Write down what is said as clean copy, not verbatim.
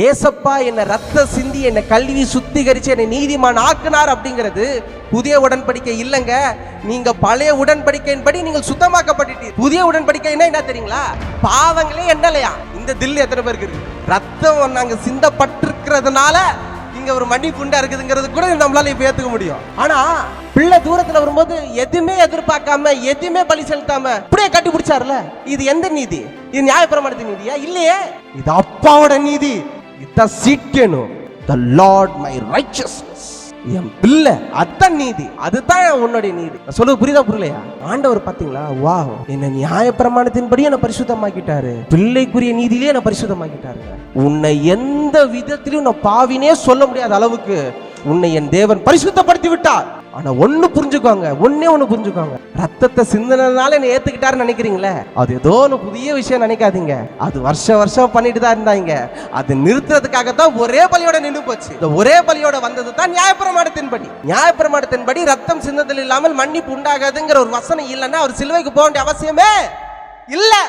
ஏசப்பா என்னை ரத்த சிந்தி என்னை கல்வி சுத்திகரிச்சு என்னை நீதிமான் ஆக்குனார் அப்படிங்கிறது புதிய உடன்படிக்கை இல்லைங்க. நீங்க பழைய உடன்படிக்கையின்படி நீங்கள் சுத்தமாக்கப்பட்டுட்டீங்க. புதிய உடன்படிக்கைன்னா என்ன தெரியுங்களா? பாவங்களே என்னலையா. இந்த தில் எத்தனை பேருக்கு இருக்கு? ரத்தம் நாங்க சிந்தப்பட்டிருக்கிறதுனால இங்க ஒரு மன்னிப்பு உண்டா இருக்குதுங்கிறது கூட நம்மளால இப்ப ஏத்துக்க முடியும். ஆனா பிள்ளை தூரத்துல வரும்போது எதுவுமே எதிர்பார்க்காம எதுவுமே பலி செலுத்தாம அப்படியே கட்டி பிடிச்சாருல, இது எந்த நீதி? இது நியாயப்பிரமாணத்தின் நீதியா? இல்லையே, இது அப்பாவோட நீதி. இதான் சீட்கணும். The Lord my righteousness. என் பிள்ளை அதான் நீதி, அதுதான் உன்னுடைய நீதி. சொல்லுவது புரியுதா புரியலையா? ஆண்டவர் பாத்தீங்களா, வா என்ன நியாயப்பிரமாணத்தின்படி என்ன பரிசுத்தமாக்கிட்டாரு, பிள்ளைக்குரிய நீதியிலே என்ன பரிசுத்தமாக்கிட்டாருங்க. உன்னை எந்த விதத்திலும் உன்னை பாவினே சொல்ல முடியாத அளவுக்கு உன்னை என் தேவன் பரிசுத்தப்படுத்தி விட்டார். ஆனா ஒண்ணு புரிஞ்சுக்கோங்க, ஒண்ணு புரிஞ்சுக்கோங்க. ரத்தத்தை சிந்தனால என்ன ஏத்துக்கிட்டாருன்னு நினைக்கிறீங்களே, அது ஏதோ ஒன்று புதிய விஷயம் நினைக்காதீங்க. அது வருஷம் பண்ணிட்டு தான் இருந்தாங்க. அது நிறுத்துறதுக்காகத்தான் ஒரே பலியோட நின்று போச்சு. இந்த ஒரே பலியோட வந்தது தான் நியாயப்பிரமாணத்தின்படி. நியாயப்பிரமாணத்தின்படி ரத்தம் சிந்தத்தில் இல்லாமல் மன்னிப்பு உண்டாகாதுங்கிற ஒரு வசனம் இல்லைன்னா அவர் சிலுவைக்கு போக வேண்டிய அவசியமே இல்லை.